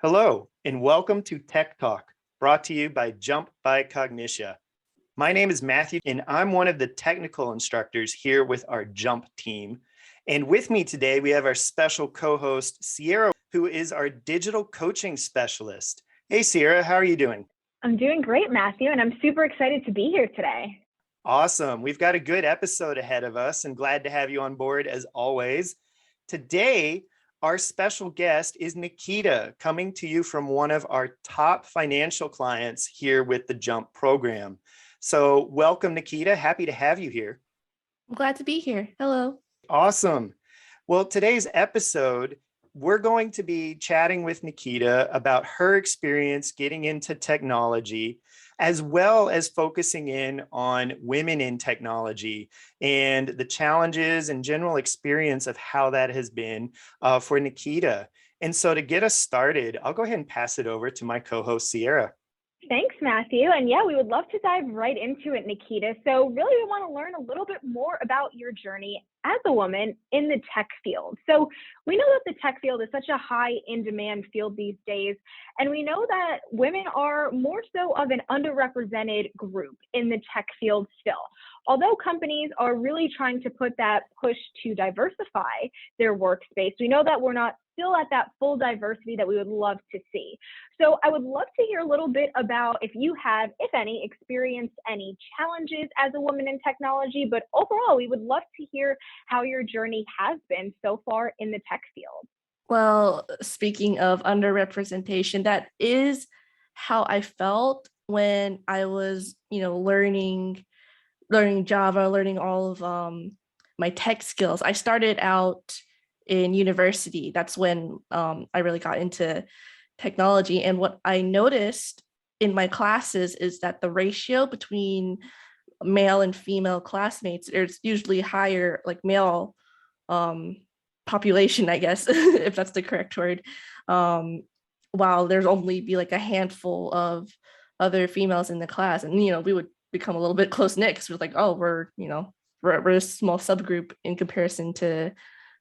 Hello, and welcome to Tech Talk, brought to you by Jump by Cognitia. My name is Matthew, and I'm one of the technical instructors here with our Jump team. And with me today, we have our special co-host, Sierra, who is our digital coaching specialist. Hey, Sierra, how are you doing? I'm doing great, Matthew, and I'm super excited to be here today. Awesome. We've got a good episode ahead of us, and glad to have you on board as always. Today, our special guest is Nikita, coming to you from one of our top financial clients here with the Jump program. So welcome, Nikita. Happy to have you here. I'm glad to be here. Hello. Awesome. Well, today's episode, we're going to be chatting with Nikita about her experience getting into technology, as well as focusing in on women in technology and the challenges and general experience of how that has been for Nikita. And so to get us started, I'll go ahead and pass it over to my co-host, Sierra. Thanks, Matthew. And yeah, we would love to dive right into it, Nikita. So really, we want to learn a little bit more about your journey as a woman in the tech field. So we know that the tech field is such a high in-demand field these days. And we know that women are more so of an underrepresented group in the tech field still. Although companies are really trying to put that push to diversify their workspace, we know that we're not still at that full diversity that we would love to see. So I would love to hear a little bit about if you have, if any, experienced any challenges as a woman in technology, but overall, we would love to hear how your journey has been so far in the tech field. Well, speaking of underrepresentation, that is how I felt when I was, learning Java, learning all of my tech skills. I started out in university. That's when I really got into technology. And what I noticed in my classes is that the ratio between male and female classmates is usually higher, like male population, I guess, if that's the correct word. While there's only be like a handful of other females in the class. And, we would become a little bit close knit because we're like, oh, we're a small subgroup in comparison to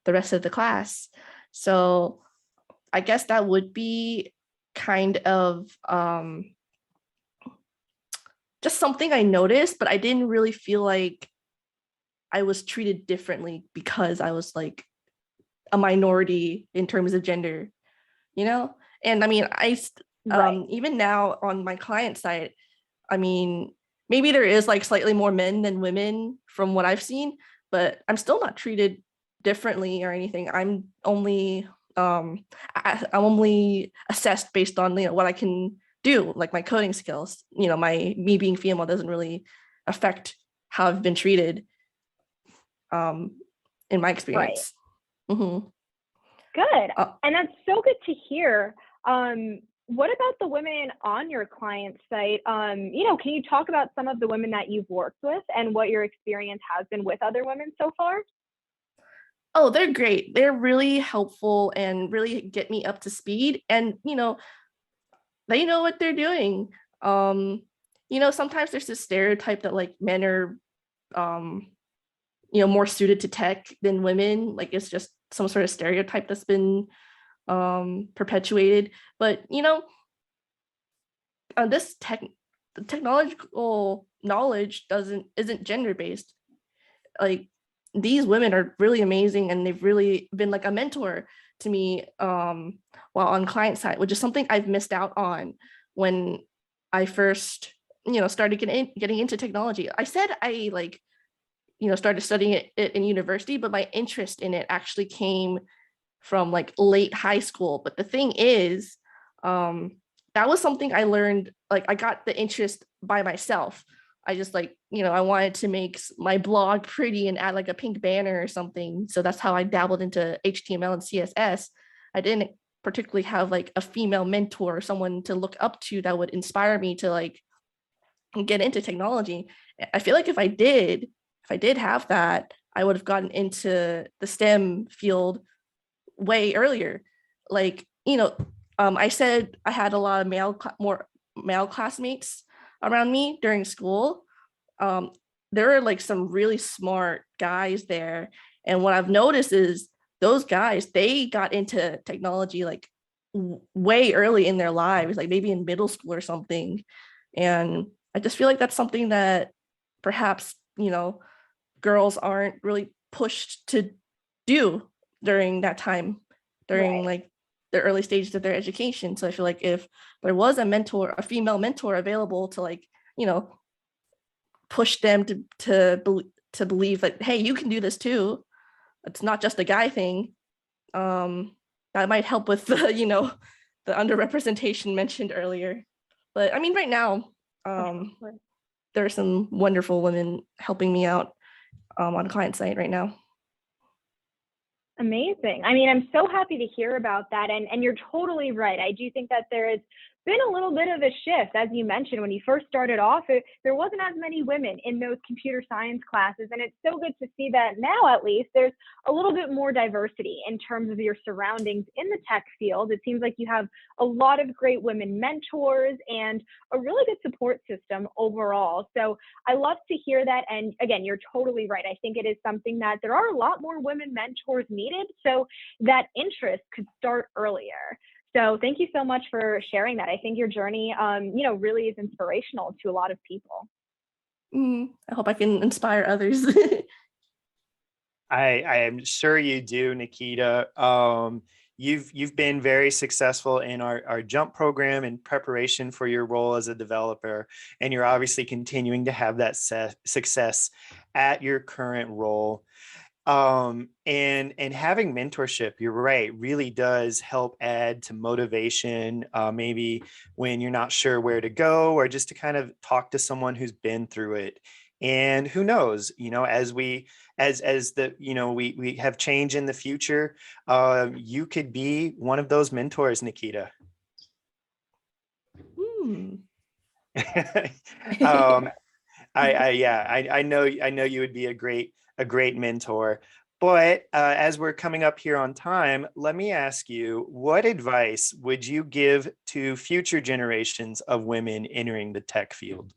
the rest of the class. So I guess that would be kind of just something I noticed, but I didn't really feel like I was treated differently because I was like a minority in terms of gender, And I mean, Right. even now on my client side, I mean, maybe there is like slightly more men than women from what I've seen, but I'm still not treated differently or anything. I'm only I'm only assessed based on what I can do, like my coding skills. Me being female doesn't really affect how I've been treated in my experience. Right. Mm-hmm. Good. And that's so good to hear. What about the women on your client site? Can you talk about some of the women that you've worked with and what your experience has been with other women so far? Oh, they're great. They're really helpful and really get me up to speed. And, they know what they're doing. Sometimes there's this stereotype that like men are, more suited to tech than women. Like it's just some sort of stereotype that's been perpetuated. But, the technological knowledge isn't gender based. Like these women are really amazing and they've really been like a mentor to me while on client side, which is something I've missed out on when I first started getting into technology. I said I started studying it in university, but my interest in it actually came from like late high school. But the thing is, that was something I learned, like I got the interest by myself. I just I wanted to make my blog pretty and add like a pink banner or something. So that's how I dabbled into HTML and CSS. I didn't particularly have like a female mentor or someone to look up to that would inspire me to like get into technology. I feel like if I did have that, I would have gotten into the STEM field way earlier. Like, I said I had a lot of more male classmates around me during school. There are like some really smart guys there. And what I've noticed is those guys, they got into technology like way early in their lives, like maybe in middle school or something. And I just feel like that's something that perhaps, girls aren't really pushed to do during that time, during Right. like the early stages of their education. So I feel like if there was a mentor, a female mentor available to like, you know, push them to believe that, hey, you can do this too. It's not just a guy thing. That might help with the, the underrepresentation mentioned earlier. But I mean, right now, Of um, course. there are some wonderful women helping me out on client site right now. Amazing. I mean, I'm so happy to hear about that. And you're totally right. I do think that there has been a little bit of a shift. As you mentioned, when you first started off, there wasn't as many women in those computer science classes. And it's so good to see that now, at least, there's a little bit more diversity in terms of your surroundings in the tech field. It seems like you have a lot of great women mentors and a really good support system overall. So I love to hear that. And again, you're totally right. I think it is something that there are a lot more women mentors needed, so that interest could start earlier. So thank you so much for sharing that. I think your journey, really is inspirational to a lot of people. I hope I can inspire others. I am sure you do, Nikita. You've been very successful in our jump program in preparation for your role as a developer, and you're obviously continuing to have that success at your current role. And having mentorship, you're right, really does help add to motivation, maybe when you're not sure where to go, or just to kind of talk to someone who's been through it. And who knows, as we have change in the future, you could be one of those mentors, Nikita. um, I know you would be a great mentor. But as we're coming up here on time, let me ask you, what advice would you give to future generations of women entering the tech field?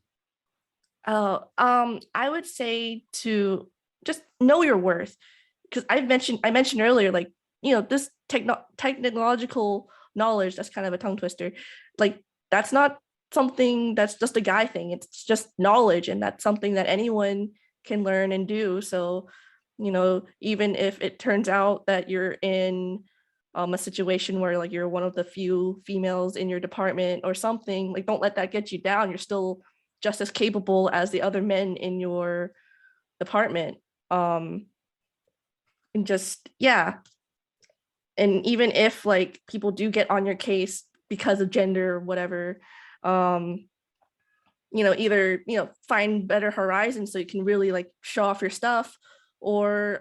Oh, I would say to just know your worth, because I mentioned earlier, like, this technological knowledge, that's kind of a tongue twister. Like, that's not something that's just a guy thing. It's just knowledge, and that's something that anyone can learn and do. So, even if it turns out that you're in a situation where like you're one of the few females in your department or something, like, don't let that get you down. You're still just as capable as the other men in your department. Um, and just, yeah. And even if like people do get on your case because of gender or whatever, um, either, find better horizons so you can really like show off your stuff, or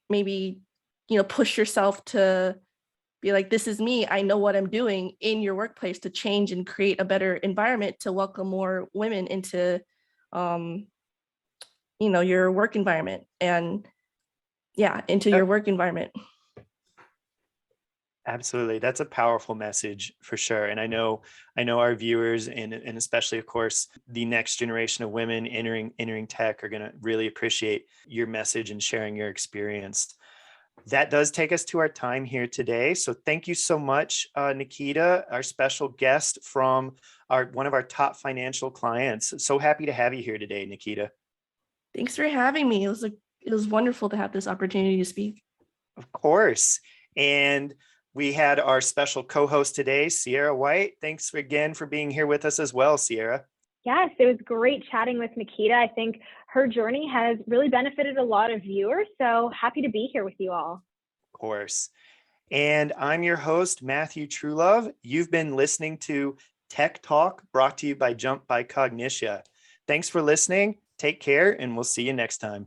maybe, push yourself to be like, this is me, I know what I'm doing in your workplace to change and create a better environment to welcome more women into um, your work environment, and yeah, into Uh, your work environment. Absolutely. That's a powerful message for sure. And I know our viewers and especially of course the next generation of women entering tech are going to really appreciate your message and sharing your experience. That does take us to our time here today. So thank you so much, Nikita, our special guest from one of our top financial clients. So happy to have you here today, Nikita. Thanks for having me. It was wonderful to have this opportunity to speak. Of course. And we had our special co-host today, Sierra White. Thanks again for being here with us as well, Sierra. Yes, it was great chatting with Nikita. I think her journey has really benefited a lot of viewers. So happy to be here with you all. Of course. And I'm your host, Matthew Truelove. You've been listening to Tech Talk, brought to you by Jump by Cognitia. Thanks for listening. Take care, and we'll see you next time.